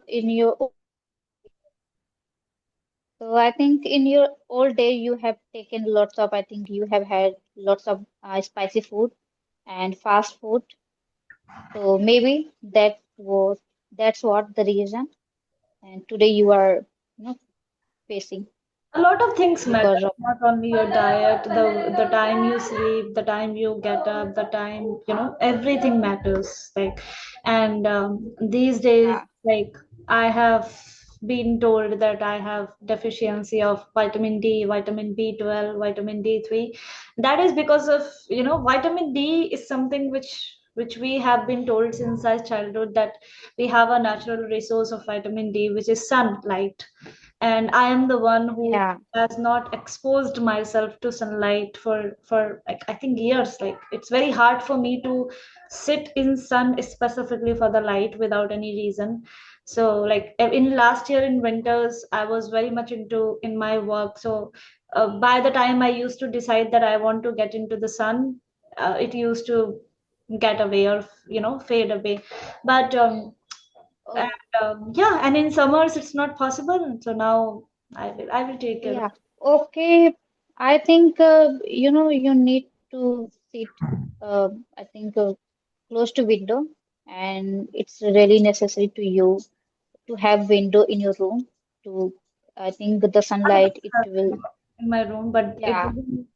in your so I think in your old day you have taken lots of, I think you have had lots of spicy food and fast food. So maybe that's what the reason. And today you are, facing A lot of things matter, because of not only your diet, the time you sleep, the time you get up, the time, everything matters. Like, and these days, yeah, like, I have been told that I have deficiency of vitamin D, vitamin B12, vitamin D3. That is because of, vitamin D is something which we have been told since our childhood, that we have a natural resource of vitamin D, which is sunlight. And I am the one who yeah, has not exposed myself to sunlight for like, I think, years. Like, it's very hard for me to sit in sun specifically for the light without any reason. So, like, in last year in winters, I was very much into in my work. So by the time I used to decide that I want to get into the sun, it used to get away, or fade away. But and oh yeah, and in summers it's not possible. So now I will take care of. yeah, okay. I think you need to sit. I think close to window, and it's really necessary to you to have window in your room to. I think the sunlight it will. In my room, but it Yeah. doesn't,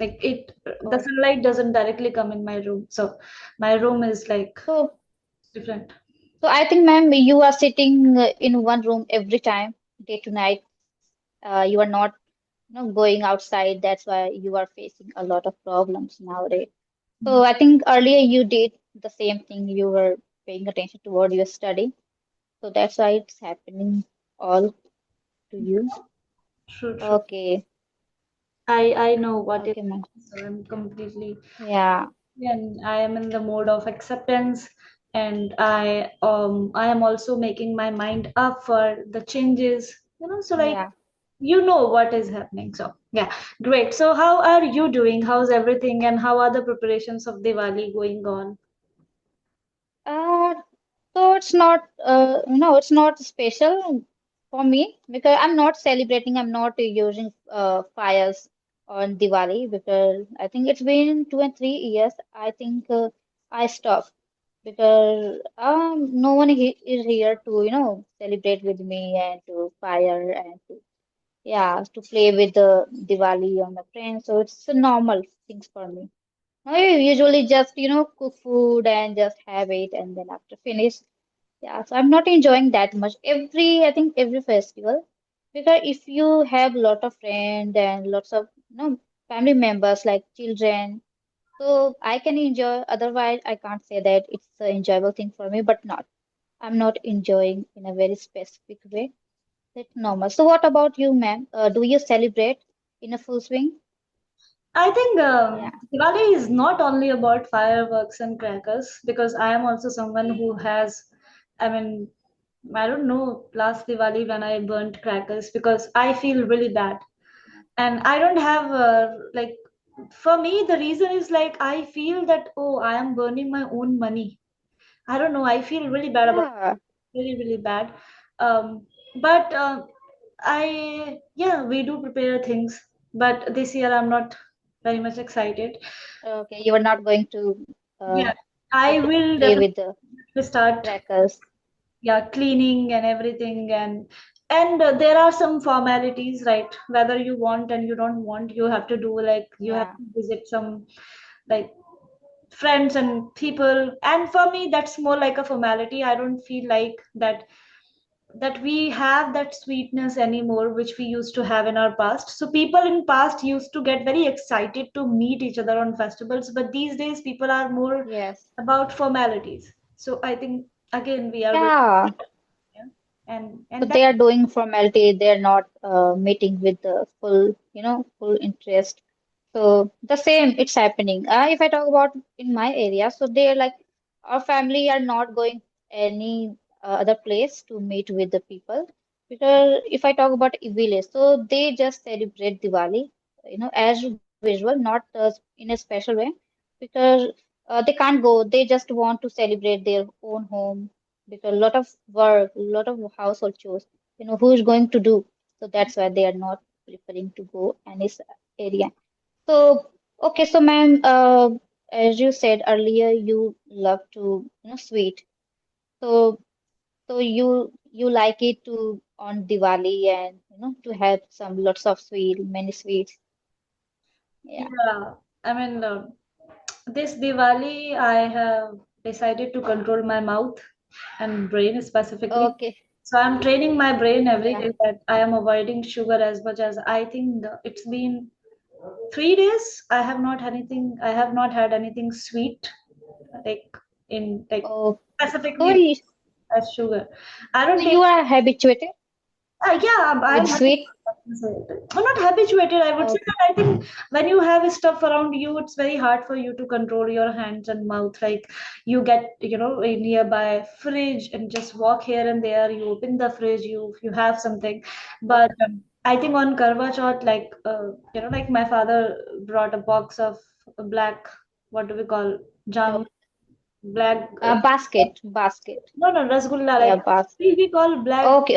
like it the Oh, sunlight doesn't directly come in my room. So my room is like so different. so I think, ma'am, you are sitting in one room every time, day to night. You are not, going outside. That's why you are facing a lot of problems nowadays. So I think earlier you did the same thing. You were paying attention toward your study. So that's why it's happening all to you. True, true. Okay. I know what it Okay, ma'am. is. So I'm completely, Yeah. and I am in the mode of acceptance, and I am also making my mind up for the changes. So, like, Yeah. you know what is happening. So yeah, great. So how are you doing? How's everything, and how are the preparations of Diwali going on? Uh, so it's not, it's not special for me because I'm not celebrating. I'm not using fires on Diwali because I think it's been 2 and 3 years. I think I stopped because no one he is here to, celebrate with me and to fire and to, yeah, to play with the Diwali on my friends. So it's a normal things for me. I usually just, cook food and just have it and then after finish. Yeah, so I'm not enjoying that much I think every festival because if you have lot of friends and lots of, family members like children, so I can enjoy. Otherwise, I can't say that it's an enjoyable thing for me, but not. I'm not enjoying in a very specific way. That's normal. So what about you, ma'am? Do you celebrate in a full swing? I think Yeah. Diwali is not only about fireworks and crackers, because I am also someone who has, I mean, I don't know, last Diwali when I burnt crackers because I feel really bad. And I don't have, like, for me, the reason is like I feel that, oh, I am burning my own money. I don't know, I feel really bad about Yeah. really, really bad. But yeah, we do prepare things, but this year I'm not very much excited. Okay, you are not going to Yeah, to I will play definitely with the start, crackers. yeah, cleaning and everything, and there are some formalities, right? Whether you want and you don't want, you have to do, like, you have Yeah. to visit some, like, friends and people, and for me that's more like a formality. I don't feel like that we have that sweetness anymore which we used to have in our past. So people in past used to get very excited to meet each other on festivals, but these days people are more Yes. about formalities. So I think, again, we are going, Yeah. yeah, and So that. they are doing formality. They are not meeting with the full, full interest. So the same, it's happening. If I talk about in my area, so they are like our family are not going any other place to meet with the people because if I talk about a village, so they just celebrate Diwali, as usual, not in a special way because they can't go. They just want to celebrate their own home. because a lot of work, a lot of household chores, who is going to do? So that's why they are not preferring to go any area. So, okay, so ma'am, as you said earlier, you love to, sweet. So, so you like it to on Diwali and to have some lots of sweet, many sweets. Yeah. Yeah, I mean, this Diwali, I have decided to control my mouth and brain specifically. Okay. So I'm training my brain every Yeah. day that I am avoiding sugar as much as I think it's been 3 days. I have not had anything sweet, like in like Oh, so specifically you, as sugar. I so don't take. you are habituated Yeah, with I'm sweet? I'm not habituated. I would say Okay. that I think when you have stuff around you, it's very hard for you to control your hands and mouth. Like you get, a nearby fridge and just walk here and there. You open the fridge, you have something. But Okay. I think on Karwa Chauth, like like my father brought a box of black, what do we call jam, black. Basket. No, no, rasgulla. Yeah, Like basket. we call black, Okay.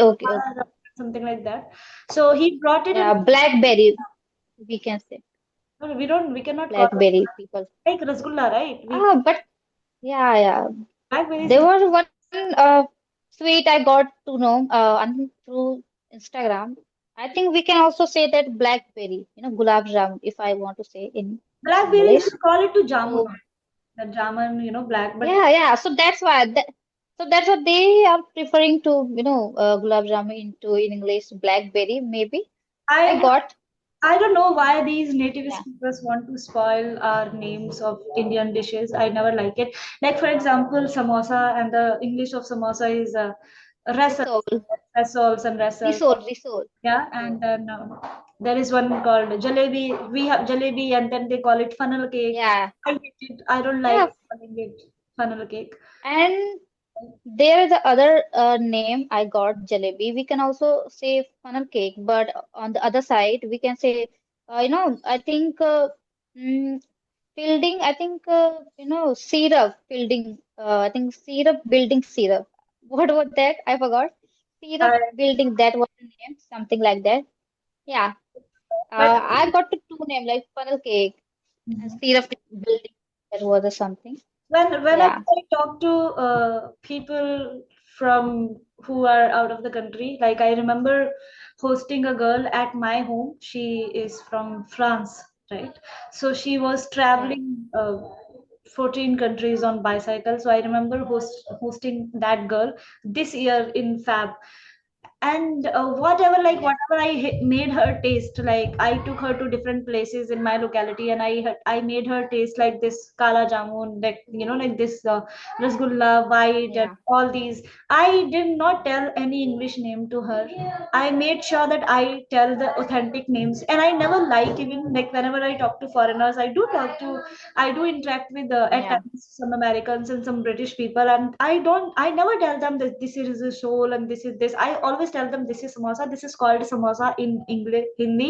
something like that. So he brought it in. Yeah, blackberry, we can say. No, no, we don't. We cannot call it Blackberry people. like rasgulla, right? We But yeah. blackberries. There was one sweet I got to know through Instagram. I think we can also say that blackberry, gulab jamun, if I want to say in Blackberries English. we call it to jamun. So The jamun, black. But yeah. So that's why so that's what they are preferring to, gulab jamun into in English blackberry, maybe. I I got, I don't know why these native yeah, speakers want to spoil our names of Indian dishes. I never like it. Like for example, samosa and the English of samosa is rasal, risol, rasols and rasal. Yeah, risol. and then there is one called jalebi. We have jalebi, and then they call it funnel cake. Yeah, I hate it. I don't like yeah. calling it funnel cake. And there is a other name I got jalebi. We can also say funnel cake, but on the other side we can say, I think mm, fielding. I think syrup fielding. I think syrup building syrup. What was that? I forgot. Syrup I, building. That was the name. Something like that. Yeah. but I got the two name like funnel cake and syrup building. That was a something. whenever Yeah. I talk to people from who are out of the country, like I remember hosting a girl at my home. She is from France, right? So she was Yeah. traveling 14 countries on bicycle. So I remember hosting that girl this year in Fab. And whatever, like Yeah. whatever made her taste, like I took her to different places in my locality, and I made her taste like this kala jamun, like like this rasgulla white and Yeah. all these. I did not tell any English name to her. I made sure that I tell the authentic names, and I never like, even like whenever I talk to foreigners, I do interact with at Yeah. times some Americans and some British people, and I never tell them that this is a shoal and this is this. I always tell them this is samosa. This is called samosa in English, Hindi,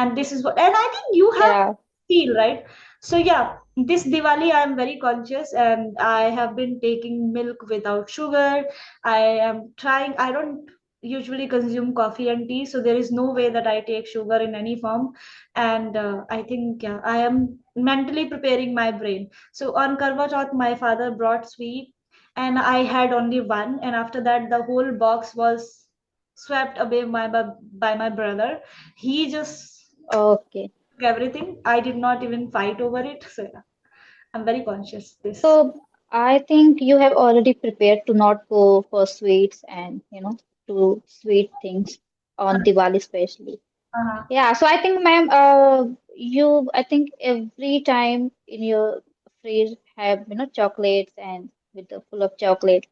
and this is what. And I think you have Yeah. feel right. So yeah, this Diwali I am very conscious, and I have been taking milk without sugar. I am trying. I don't usually consume coffee and tea, so there is no way that I take sugar in any form. And I think, yeah, I am mentally preparing my brain. So on Karwa Chauth my father brought sweet, and I had only one, and after that the whole box was swept away by my brother. He just Okay. took everything. I did not even fight over it. So yeah, I'm very conscious this. So I think you have already prepared to not go for sweets and, to sweet things on Diwali especially. Uh-huh. Yeah, so I think, ma'am, I think every time in your fridge have, chocolates and with the full of chocolate.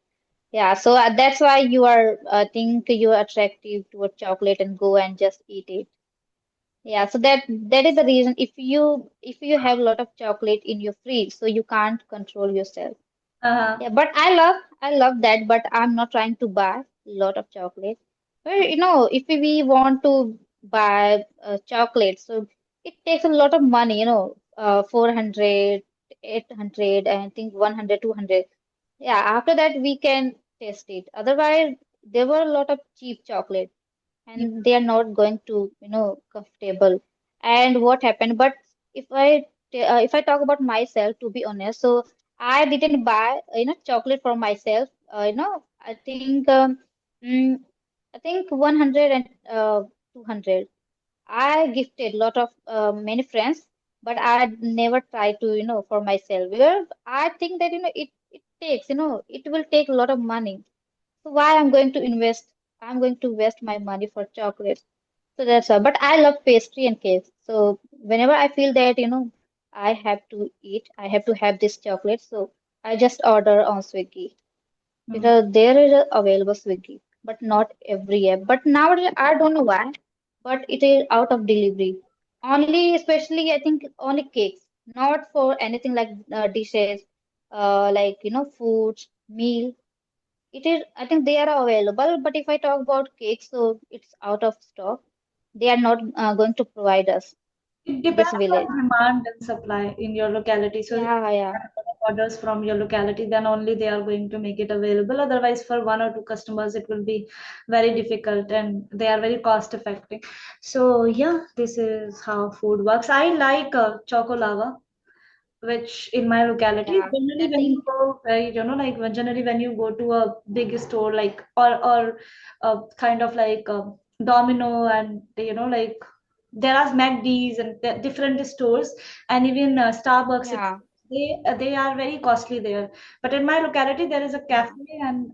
Yeah, so that's why I think you are attractive toward chocolate and go and just eat it. Yeah, so that is the reason if you have a lot of chocolate in your fridge, so you can't control yourself. Uh-huh. Yeah, but I love that, but I'm not trying to buy a lot of chocolate. But if we want to buy chocolate, so it takes a lot of money, 400, 800, and I think 100, 200. Yeah, after that we can taste it. Otherwise, there were a lot of cheap chocolate, Yeah. and they are not going to, comfortable. And what happened? But if I talk about myself, to be honest, so I didn't buy, chocolate for myself. I think mm, I think 100 and 200. I gifted lot of many friends, but I never try to, for myself. Because I think that, it takes, it will take a lot of money. So why I'm going to invest? I'm going to waste my money for chocolates. So that's all. But I love pastry and cakes. So whenever I feel that, I have to eat, I have to have this chocolate. So I just order on Swiggy Mm. because there is a available Swiggy, but not every app. But nowadays, I don't know why, but it is out of delivery. Only, especially, I think only cakes, not for anything like dishes, like, foods, meal. It is, I think they are available, but if I talk about cakes, so it's out of stock. They are not going to provide us It in this depends village. on demand and supply in your locality. So if Yeah, you yeah, have a lot of orders from your locality, then only they are going to make it available. Otherwise, for one or two customers, it will be very difficult and they are very cost effective. So yeah, this is how food works. I like choco lava, which in my locality yeah. generally I when you think, go like generally when you go to a big store like or kind of like Domino and like there are McD's and different stores and even Starbucks yeah, they are very costly there, but in my locality there is a yeah, cafe and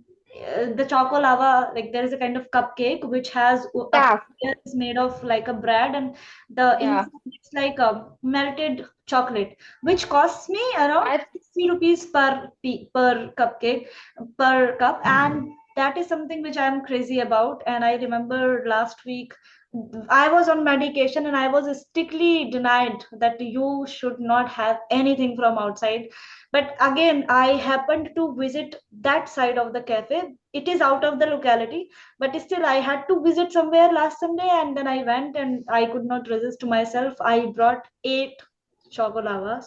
the choco lava, like there is a kind of cupcake which has a yeah, layer is made of like a bread and the yeah. inside it's like a melted chocolate which costs me around I 60 rupees per cupcake per cup, and that is something which I'm crazy about. And I remember last week I was on medication and I was strictly denied that you should not have anything from outside. But again, I happened to visit that side of the cafe. It is out of the locality, but still I had to visit somewhere last Sunday and then I went and I could not resist to myself. I brought 8 chocolavas,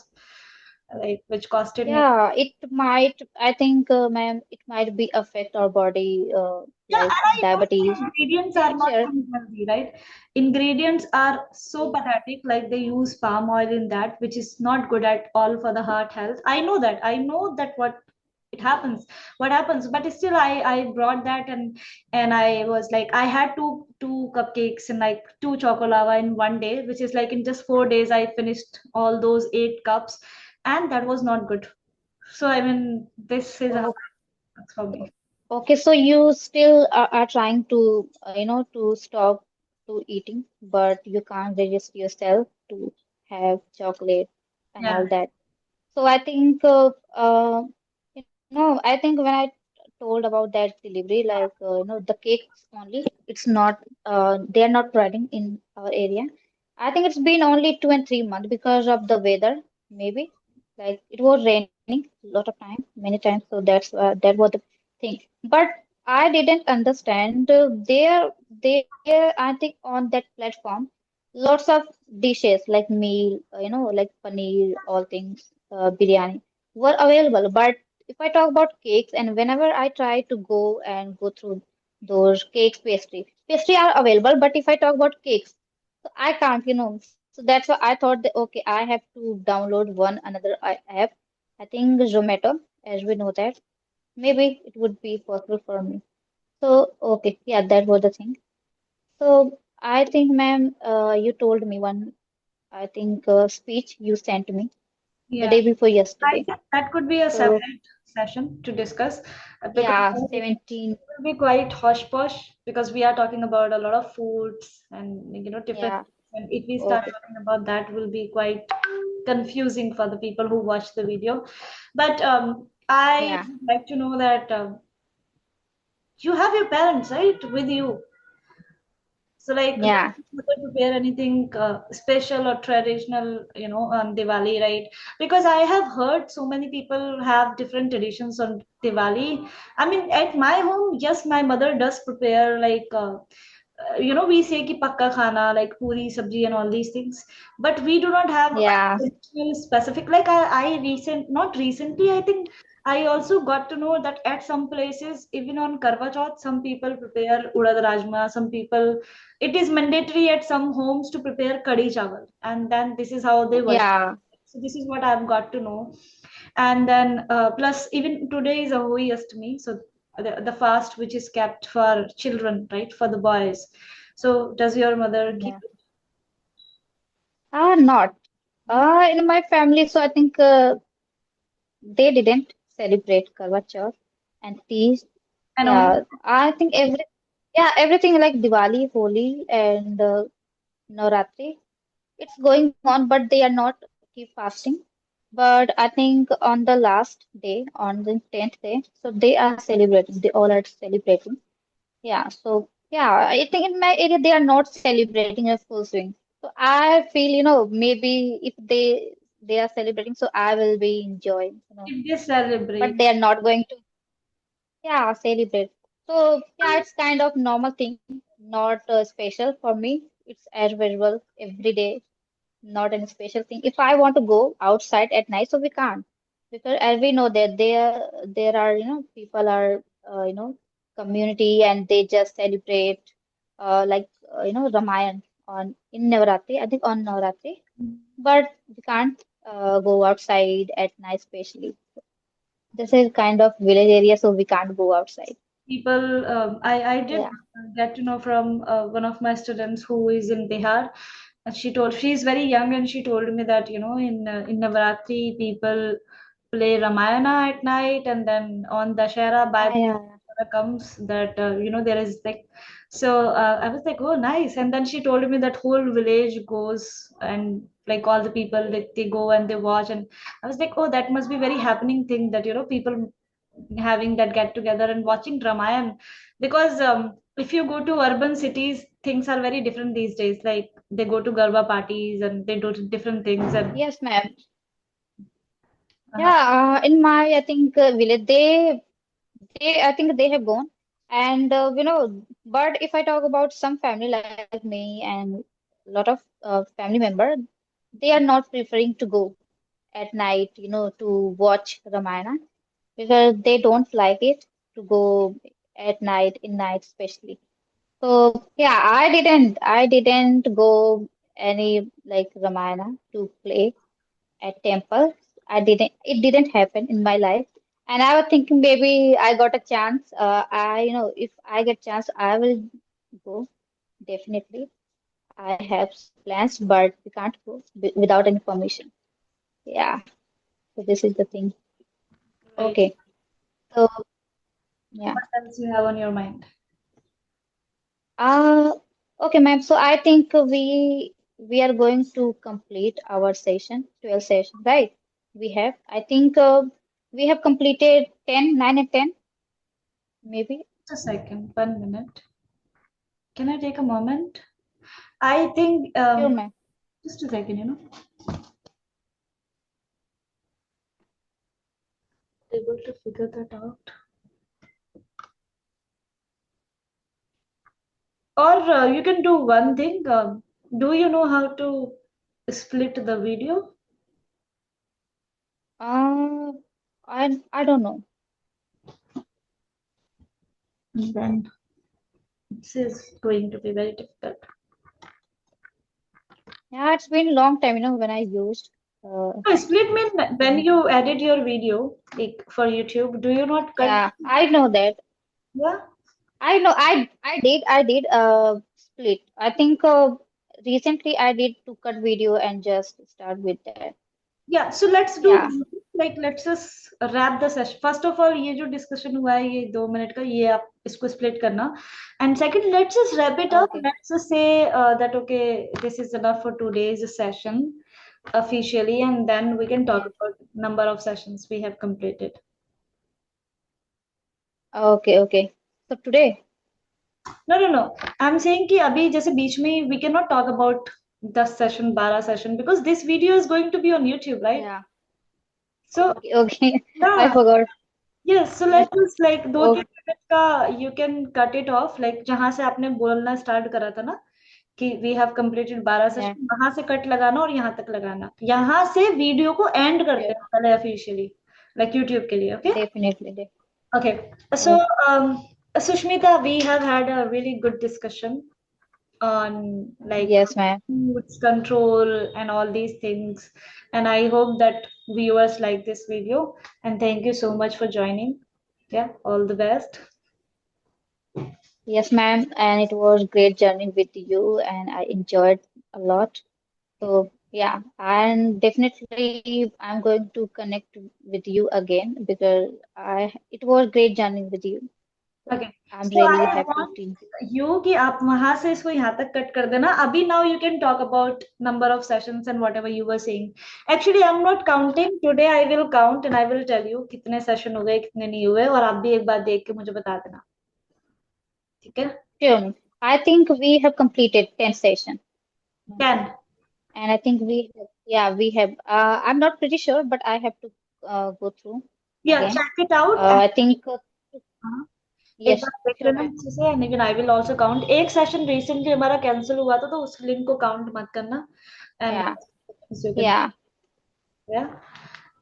like which costed me. Yeah, it might, I think, ma'am, it might be affect our body, Yeah, like and I know diabetes. the ingredients are not Nature. unhealthy, right? Ingredients are so Yeah, pathetic, like they use palm oil in that, which is not good at all for the heart health. I know that. I know that what happens, but still I brought that and I was like I had two cupcakes and like two chocolava in one day, which is like in just 4 days I finished all those 8 cups, and that was not good. So I mean, this is how oh, it works for me. okay, so you still are trying to, to stop to eating, but you can't resist yourself to have chocolate and Yeah. all that. So I think, I think when I told about that delivery, like, the cakes only, it's not, they are not providing in our area. I think it's been only 2 and 3 months because of the weather, maybe. Like it was raining a lot of time, many times. So that was the thing. But I didn't understand. There, I think on that platform, lots of dishes like meal, like paneer, all things, biryani were available. But if I talk about cakes, and whenever I try to go through those cakes, pastry are available. But if I talk about cakes, so I can't. So that's why I thought that okay, I have to download one another app. I think Zomato, as we know that maybe it would be possible for me. So okay, yeah, that was the thing. So I think, ma'am, you told me one, I think, speech you sent me the Yeah. day before I yesterday. think that could be a So separate session to discuss because yeah, it 17. will be quite hush posh because we are talking about a lot of foods and different. Yeah, And if we start okay. talking about that, will be quite confusing for the people who watch the video. But I Yeah, would like to know that you have your parents, right, with you. So, like, does yeah, your mother prepare anything special or traditional, on Diwali, right? Because I have heard so many people have different traditions on Diwali. I mean, at my home, yes, my mother does prepare like, we say ki pakka khana, like puri, sabji, and all these things. But we do not have a yeah, traditional specific. Like, I not recently, I think. I also got to know that at some places, even on Karva Chauth, some people prepare urad rajma. Some people, it is mandatory at some homes to prepare kadi chawal, and then this is how they worship. Yeah, So this is what I've got to know. And then plus even today is a Holi Ashtami, so the fast which is kept for children, right, for the boys. So does your mother keep? yeah. Not. In my family, so I think they didn't celebrate Karwa Chauth and Teej. And only Yeah, I think everything like Diwali, Holi, and Navratri. It's going on, but they are not keep fasting. But I think on the last day, on the 10th day, so they are celebrating. They all are celebrating. Yeah, so yeah, I think in my area they are not celebrating a full swing. So I feel, maybe if they are celebrating, so I will be enjoying, if they but celebrate. they are not going to, yeah, celebrate. So yeah, it's kind of normal thing, not special for me. It's as usual every day, not any special thing. If I want to go outside at night, so we can't because as we know that there are people are community and they just celebrate like Ramayan on in Navratri. I think on Navratri, but we can't go outside at night, especially. This is kind of village area, so we can't go outside. People, I did Yeah. get to know from one of my students who is in Bihar. And she's very young, and she told me that in Navaratri people play Ramayana at night, and then on Dashera by Yeah, yeah, yeah. Dashera comes that there is like, so I was like, oh nice. And then she told me that whole village goes, and like all the people, like they go and they watch. And I was like, oh, that must be very happening thing, that people having that get together and watching Ramayan. Because if you go to urban cities, things are very different these days. Like they go to Garba parties and they do different things. And Yes, ma'am. uh, Yeah, in my I think village they I think they have gone and but if I talk about some family like me and a lot of family member, they are not preferring to go at night, to watch Ramayana because they don't like it to go at night, in night especially. So yeah, I didn't go any like Ramayana to play at temple. It didn't happen in my life. And I was thinking maybe I got a chance. If I get chance, I will go definitely. I have some plans, but we can't go without any permission. Yeah. So this is the thing. right. Okay. So yeah. What else you have on your mind? Uh, okay, ma'am. So I think we are going to complete our session, 12 session, right? We have. I think we have completed 10, 9 and 10, maybe. Just a second, 1 minute. Can I take a moment? I think Sure, ma'am. just a second, able to figure that out. Or you can do one thing. Do you know how to split the video? Uh, I don't know. Then this is going to be very difficult. Yeah, it's been a long time, when I used No, split mean when phone. you edit your video, like for YouTube, do you not cut? Yeah, I know that. Yeah. I know. I did split. I think recently I did to cut video and just start with that. Yeah, so let's do Yeah. like let's just wrap the session. First of all, ये जो discussion हुआ है ये 2 minute का ये आप इसको split करना. And second, let's just wrap it up. Okay. Let's just say that okay, this is enough for today's session officially, and then we can talk Yeah. about number of sessions we have completed. Okay. Okay. So today. No, no, no. I'm saying कि अभी जैसे बीच में we cannot talk about 10 session, 12 session because this video is going to be on YouTube, right? Yeah. So Okay. Okay. I yeah. forgot. Yes, so Yeah. let's just like दो तीन Okay. Minute का you can cut it off like जहां से आपने बोलना start करा था ना कि we have completed 12 Yeah. Session वहां से कट लगाना और यहाँ तक लगाना यहाँ से वीडियो को एंड करते Sure. हैं पहले ऑफिशियली like YouTube के लिए, okay? definitely. Okay. So, Okay. Sushmita, we have had a really good discussion on like Yes, ma'am. foods control and all these things, and I hope that viewers like this video. And thank you so much for joining. Yeah, all the best. Yes, ma'am. And it was great journey with you, and I enjoyed a lot. So yeah, and definitely I'm going to connect with you again because I it was great journey with you. So Okay, I'm so really I happy want to. you कि आप वहां से इसको यहाँ तक cut कर देना अभी. Now you can talk about number of sessions and whatever you were saying. Actually I'm not counting today. I will count and I will tell you कितने सेशन हो गए कितने नहीं हुए, और आप भी एक बार देख के मुझे बता देना, ठीक है? Sure. I think we have completed 10 session. 10. And I think yeah, we have. I'm not pretty sure, but I have to go through Yeah, again. check it out. I think, हाँ, एक yes, बार देख sure, लेना ma'am. अच्छे से, and even I will also count. एक session recently हमारा cancel हुआ था, तो उस लिंक को काउंट मत करना. And Yeah, you can, yeah, या,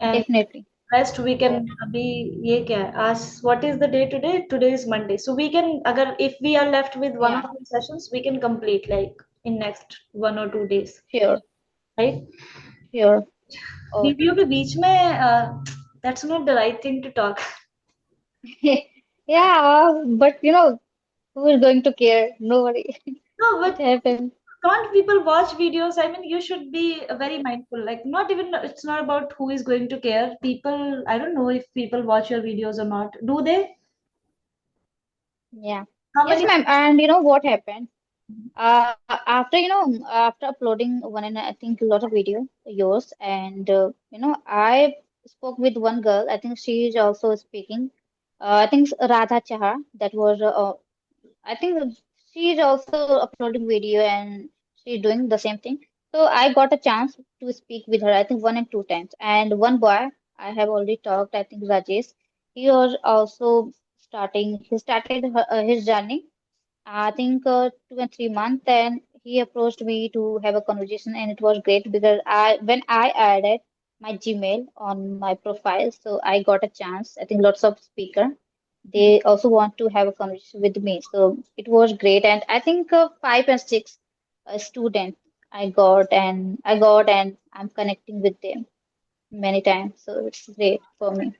and definitely. Rest we can. So, अभी ये क्या है आज, what is the day today? Today is Monday, so we can, अगर if we are left with one yeah, और two sessions we can complete like in next 1 or 2 days, sure, right? sure. Review Okay. के बीच में that's not the right thing to talk. Yeah, but who is going to care? Nobody. No, It but happened. can't people watch videos? I mean, you should be very mindful. Like, not even, it's not about who is going to care. People, I don't know if people watch your videos or not. Do they? Yeah. How Yes, many? ma'am. And you know what happened? After after uploading one and I think a lot of video yours, and I spoke with one girl. I think she is also speaking. I think Radha Chahar. That was I think she is also uploading video and she's doing the same thing. So I got a chance to speak with her. I think one and two times. And one boy I have already talked. I think Rajesh. He was also starting. He started his journey I think 2 and 3 months. Then he approached me to have a conversation, and it was great because when I added my Gmail on my profile, so I got a chance. I think lots of speaker they also want to have a conversation with me, so it was great. And I think 5 and 6 students I got, and I'm connecting with them many times, so it's great for me.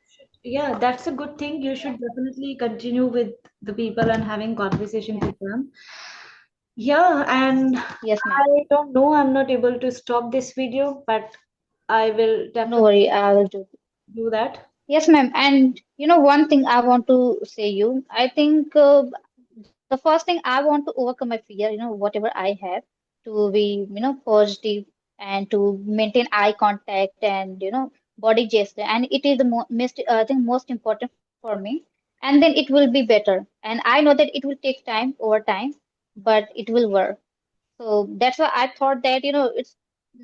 Yeah, that's a good thing. You should definitely continue with the people and having conversation Yeah. with them. Yeah, and Yes, ma'am. I don't know, I'm not able to stop this video, but I will No definitely worry, I will do. do that. Yes, ma'am. And one thing I want to say you, I think the first thing I want to overcome my fear, whatever I have, to be, positive and to maintain eye contact and, body gesture. And it is the most, I think, most important for me. And then it will be better. And I know that it will take time over time, but it will work. So that's why I thought that,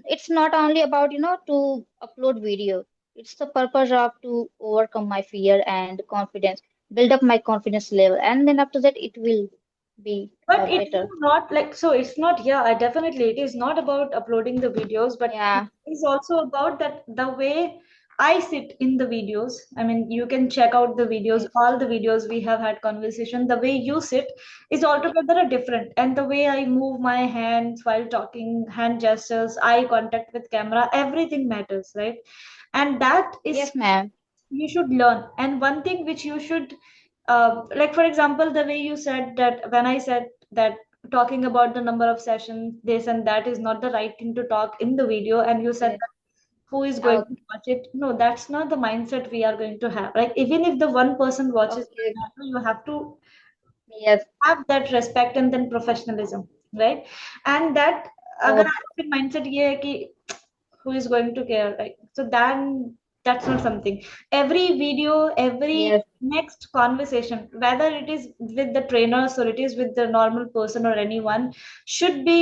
it's not only about, to upload video. It's the purpose of to overcome my fear and confidence, build up my confidence level, and then after that it will be But it better. will not like, so it's not, yeah, I definitely, it is not about uploading the videos, but it Yeah. is also about that the way I sit in the videos. I mean, you can check out the videos, Yes. all the videos we have had conversation. The way you sit is Yes. altogether a different, and the way I move my hands while talking, hand gestures, eye contact with camera, everything matters, right? And that is, Yes, ma'am. you should learn. And one thing which you should, like for example, the way you said that, when I said that talking about the number of sessions, this and that is not the right thing to talk in the video, and you said Yes. that who is going to Okay. watch it? No, that's not the mindset we are going to have. Like, even if the one person watches Okay. you have to Yes. have that respect and then professionalism, right? And that, अगर Okay. आपके mindset ये है कि who is going to care, like, so then that's not something. Every video, every Yes. next conversation, whether it is with the trainers or it is with the normal person or anyone, should be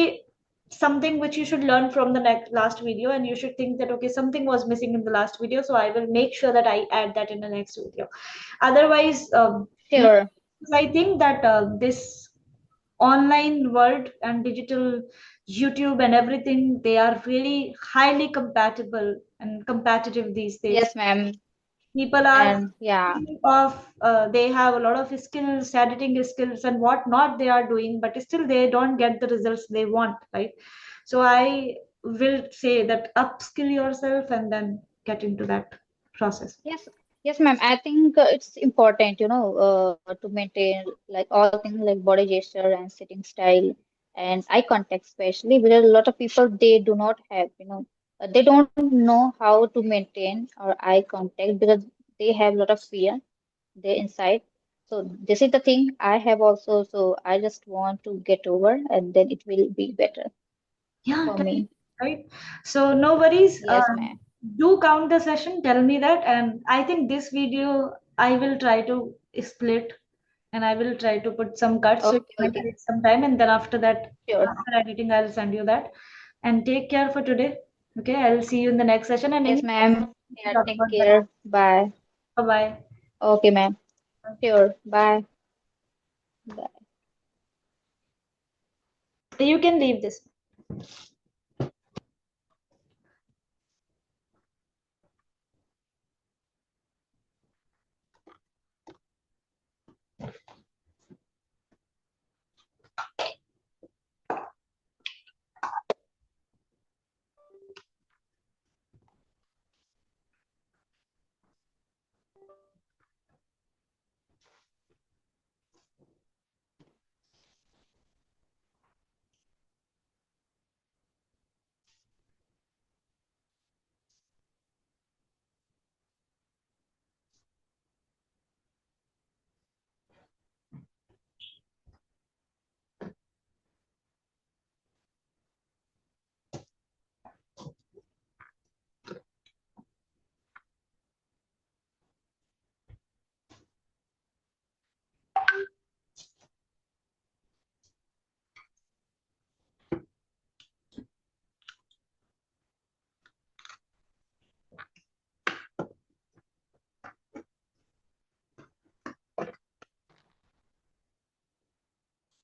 something which you should learn from the next last video, and you should think that okay, something was missing in the last video, so I will make sure that I add that in the next video. Otherwise, Sure. I think that this online world and digital YouTube and everything, they are really highly compatible and competitive these days. Yes, ma'am. People are And yeah, thinking of they have a lot of skills, editing skills, and what not they are doing, but still they don't get the results they want, right? So I will say that upskill yourself and then get into that process. yes, yes, ma'am. I think it's important, to maintain like all things like body gesture and sitting style and eye contact, especially because a lot of people they do not have, they don't know how to maintain or eye contact because they have a lot of fear there inside. So this is the thing I have also. So I just want to get over, and then it will be better Yeah, for me. right. So no worries. Yes, ma'am. Do count the session. Tell me that, and I think this video I will try to split, and I will try to put some cuts so it Okay, might okay, take some time, and then after that, sure. after editing, I'll send you that. And take care for today. Okay, I'll see you in the next session. And Yes, any ma'am. Yeah, talk take about that. care. Bye. Bye bye. Okay, ma'am. Sure. Bye. Bye. You can leave this.